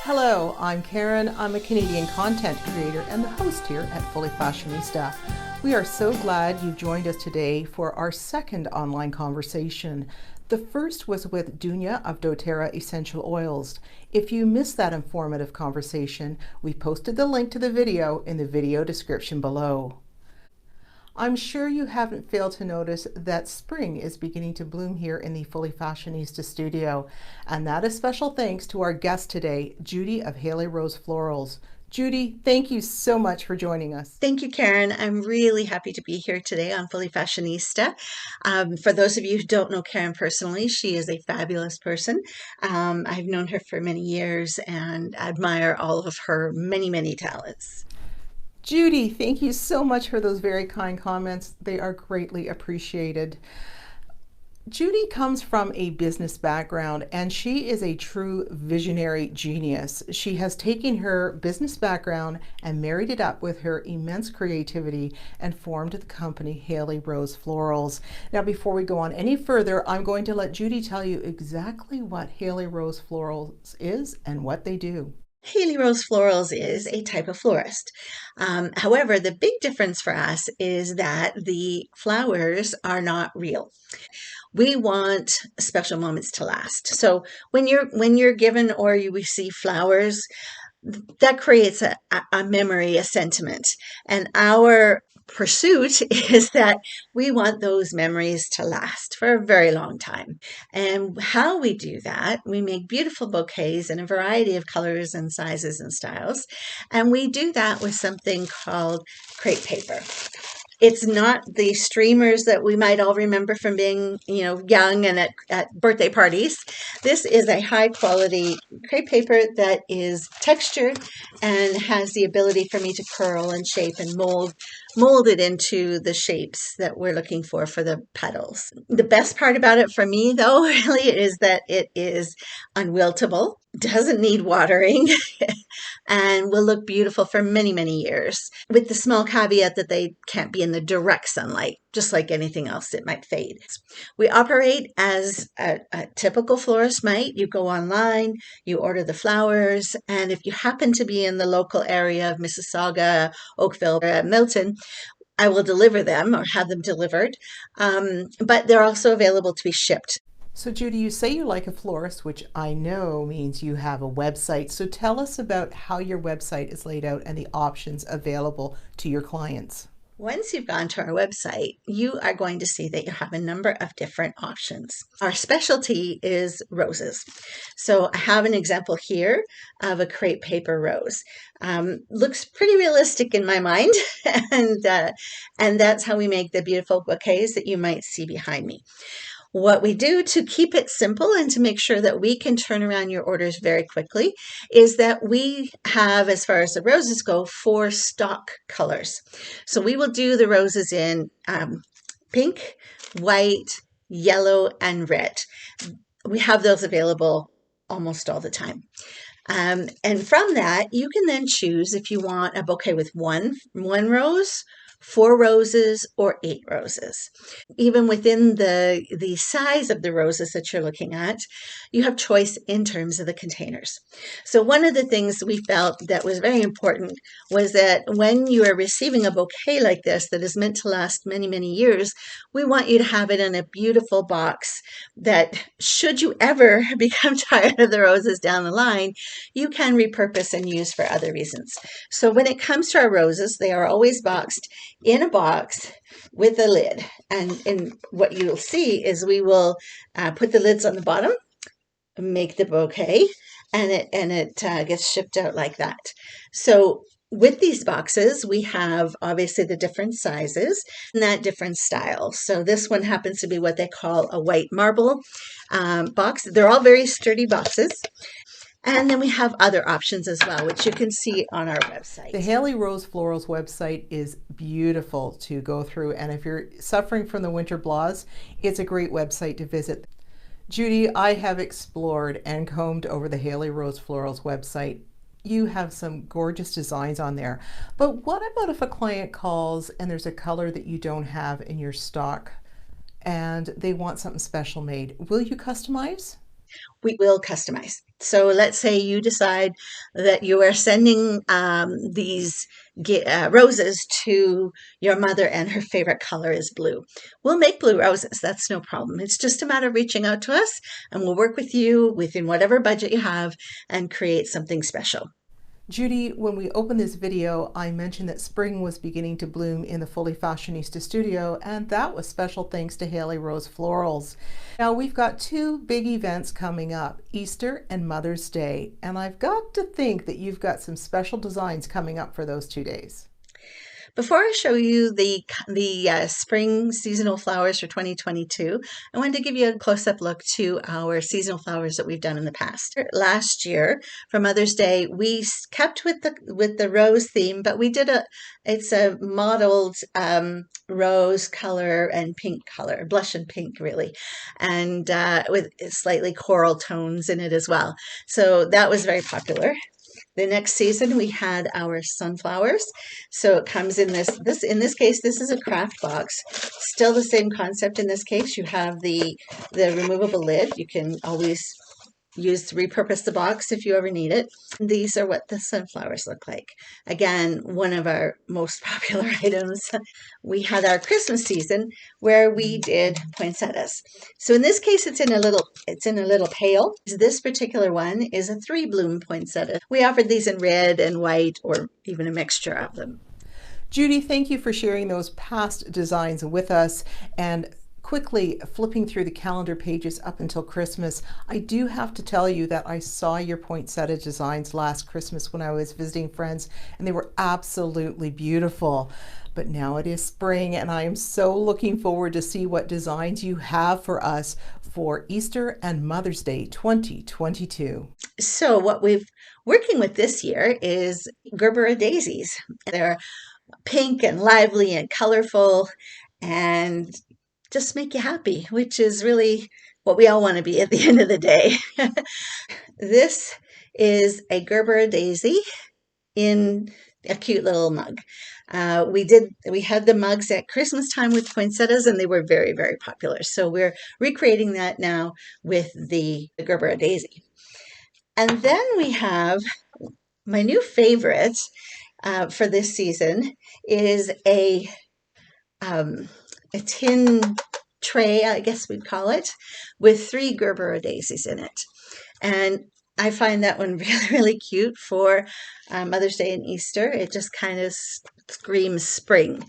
Hello, I'm Karen. I'm a Canadian content creator and the host here at Fully Fashionista. We are so glad you joined us today for our second online conversation. The first was with DUNJA of dōTERRA Essential Oils. If you missed that informative conversation, we posted the link to the video in the video description below. I'm sure you haven't failed to notice that spring is beginning to bloom here in the Fully Fashionista Studio, and that is special thanks to our guest today, Judy of Hayley Rose Florals. Judy, thank you so much for joining us. Thank you, Karen. I'm really happy to be here today on Fully Fashionista. For those of you who don't know Karen personally, she is a fabulous person. I've known her for many years and admire all of her many talents. Judy, thank you so much for those very kind comments. They are greatly appreciated. Judy comes from a business background and she is a true visionary genius. She has taken her business background and married it up with her immense creativity and formed the company Hayley Rose Florals. Now, before we go on any further, I'm going to let Judy tell you exactly what Hayley Rose Florals is and what they do. Hayley Rose Florals is a type of florist. However, the big difference for us is that the flowers are not real. We want special moments to last. So when you're given or you receive flowers, that creates a memory, a sentiment. And our pursuit is that we want those memories to last for a very long time. And how we do that, we make beautiful bouquets in a variety of colors and sizes and styles. And we do that with something called crepe paper. It's not the streamers that we might all remember from being, young and at birthday parties. This is a high quality crepe paper that is textured and has the ability for me to curl and shape and mold it into the shapes that we're looking for the petals. The best part about it for me, though, really is that it is unwiltable, doesn't need watering, and will look beautiful for many years, with the small caveat that they can't be in the direct sunlight. Just like anything else, it might fade. We operate as a typical florist might. You go online, you order the flowers, and if you happen to be in the local area of Mississauga, Oakville, Milton, I will deliver them or have them delivered, but they're also available to be shipped. So Judy, you say you're like a florist, which I know means you have a website. So tell us about how your website is laid out and the options available to your clients. Once you've gone to our website, you are going to see that you have a number of different options. Our specialty is roses. So I have an example here of a crepe paper rose. Looks pretty realistic in my mind, and that's how we make the beautiful bouquets that you might see behind me. What we do to keep it simple and to make sure that we can turn around your orders very quickly is that we have, as far as the roses go, 4 stock colors. So we will do the roses in pink, white, yellow, and red. We have those available almost all the time. And from that, you can then choose if you want a bouquet with one rose, 4 roses, or 8 roses. Even within the size of the roses that you're looking at, you have choice in terms of the containers. So one of the things we felt that was very important was that when you are receiving a bouquet like this that is meant to last many years, we want you to have it in a beautiful box that, should you ever become tired of the roses down the line, you can repurpose and use for other reasons. So when it comes to our roses, they are always boxed in a box with a lid. And what you'll see is we will put the lids on the bottom, make the bouquet, and it gets shipped out like that. So with these boxes, we have obviously the different sizes and that different styles. So this one happens to be what they call a white marble box. They're all very sturdy boxes. And then we have other options as well, which you can see on our website. The Hayley Rose Florals website is beautiful to go through. And if you're suffering from the winter blahs, it's a great website to visit. Judy, I have explored and combed over the Hayley Rose Florals website. You have some gorgeous designs on there. But what about if a client calls and there's a color that you don't have in your stock and they want something special made? Will you customize? we will customize. So let's say you decide that you are sending these roses to your mother and her favorite color is blue. We'll make blue roses. That's no problem. It's just a matter of reaching out to us and we'll work with you within whatever budget you have and create something special. Judy, when we opened this video, I mentioned that spring was beginning to bloom in the Fully Fashionista Studio, and that was special thanks to Hayley Rose Florals. Now we've got two big events coming up, Easter and Mother's Day, and I've got to think that you've got some special designs coming up for those 2 days. Before I show you the spring seasonal flowers for 2022, I wanted to give you a close-up look to our seasonal flowers that we've done in the past. Last year, for Mother's Day, we kept with the rose theme, but we did it's a modeled rose color and pink color, blush and pink really, and with slightly coral tones in it as well. So that was very popular. The next season we had our sunflowers. So it comes in in this case, this is a craft box. Still the same concept in this case. You have the removable lid. You can always repurpose the box if you ever need it. These are what the sunflowers look like. Again, one of our most popular items. We had our Christmas season where we did poinsettias. So in this case, it's in a little pail. This particular one is a 3-bloom poinsettia. We offered these in red and white or even a mixture of them. Judy, thank you for sharing those past designs with us. And quickly flipping through the calendar pages up until Christmas, I do have to tell you that I saw your poinsettia designs last Christmas when I was visiting friends, and they were absolutely beautiful. But now it is spring, and I am so looking forward to see what designs you have for us for Easter and Mother's Day 2022. So what we've working with this year is Gerbera daisies. They're pink and lively and colorful and just make you happy, which is really what we all want to be at the end of the day. This is a Gerbera daisy in a cute little mug. We had the mugs at Christmas time with poinsettias, and they were very, very popular. So we're recreating that now with the Gerbera daisy. And then we have my new favorite for this season is a tin tray, I guess we'd call it, with 3 Gerbera daisies in it. And I find that one really, really cute for Mother's Day and Easter. It just kind of screams spring.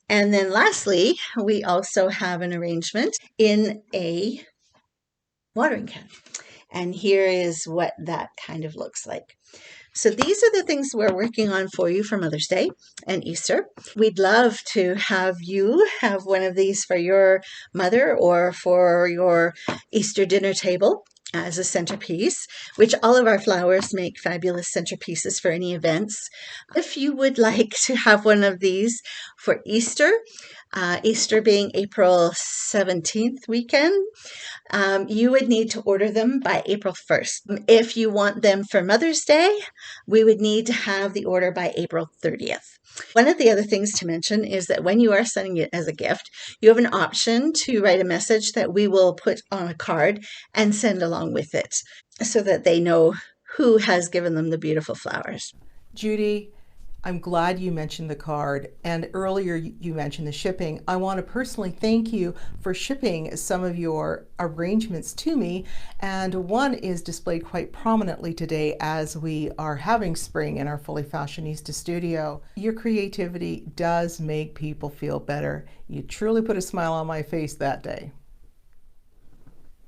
And then lastly, we also have an arrangement in a watering can. And here is what that kind of looks like. So these are the things we're working on for you for Mother's Day and Easter. We'd love to have you have one of these for your mother or for your Easter dinner table as a centerpiece, which all of our flowers make fabulous centerpieces for any events. If you would like to have one of these for Easter, Easter being April 17th weekend, you would need to order them by April 1st. If you want them for Mother's Day, we would need to have the order by April 30th. One of the other things to mention is that when you are sending it as a gift, you have an option to write a message that we will put on a card and send along with it so that they know who has given them the beautiful flowers. Judy, I'm glad you mentioned the card, and earlier you mentioned the shipping. I want to personally thank you for shipping some of your arrangements to me, and one is displayed quite prominently today as we are having spring in our Fully Fashionista Studio. Your creativity does make people feel better. You truly put a smile on my face that day.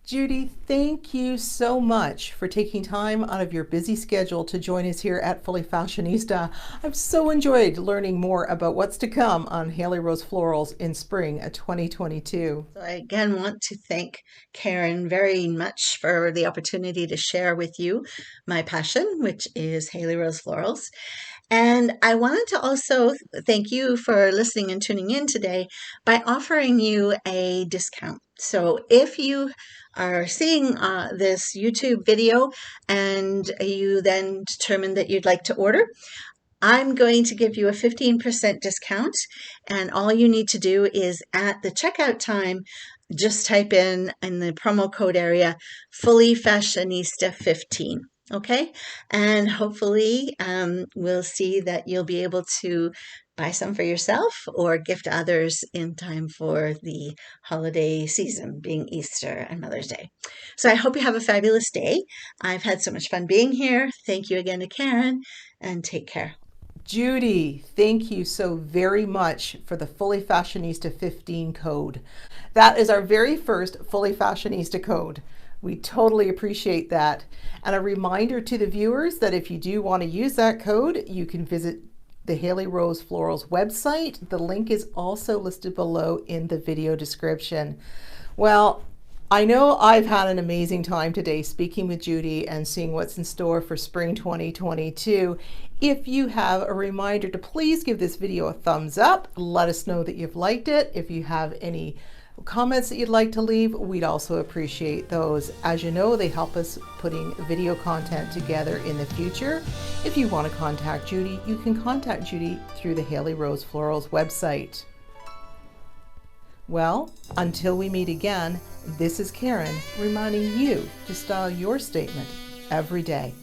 Judy, thank you so much for taking time out of your busy schedule to join us here at Fully Fashionista. I've so enjoyed learning more about what's to come on Hayley Rose Florals in spring of 2022. So I again want to thank Karen very much for the opportunity to share with you my passion, which is Hayley Rose Florals. And I wanted to also thank you for listening and tuning in today by offering you a discount. So if you are seeing this YouTube video and you then determine that you'd like to order, I'm going to give you a 15% discount, and all you need to do is at the checkout time, just type in the promo code area, Fully Fashionista 15. Okay, and hopefully we'll see that you'll be able to buy some for yourself or gift others in time for the holiday season, being Easter and Mother's Day. So I hope you have a fabulous day. I've had so much fun being here. Thank you again to Karen, and take care. Judy, thank you so very much for the Fully Fashionista 15 code. That is our very first Fully Fashionista code. We totally appreciate that. And a reminder to the viewers that if you do want to use that code, you can visit the Hayley Rose Florals website. The link is also listed below in the video description. Well, I know I've had an amazing time today speaking with Judy and seeing what's in store for spring 2022. If you have a reminder to please give this video a thumbs up, let us know that you've liked it. If you have any comments that you'd like to leave, we'd also appreciate those. As you know, they help us putting video content together in the future. If you want to contact Judy, you can contact Judy through the Hayley Rose Florals website. Well, until we meet again, this is Karen reminding you to style your statement every day.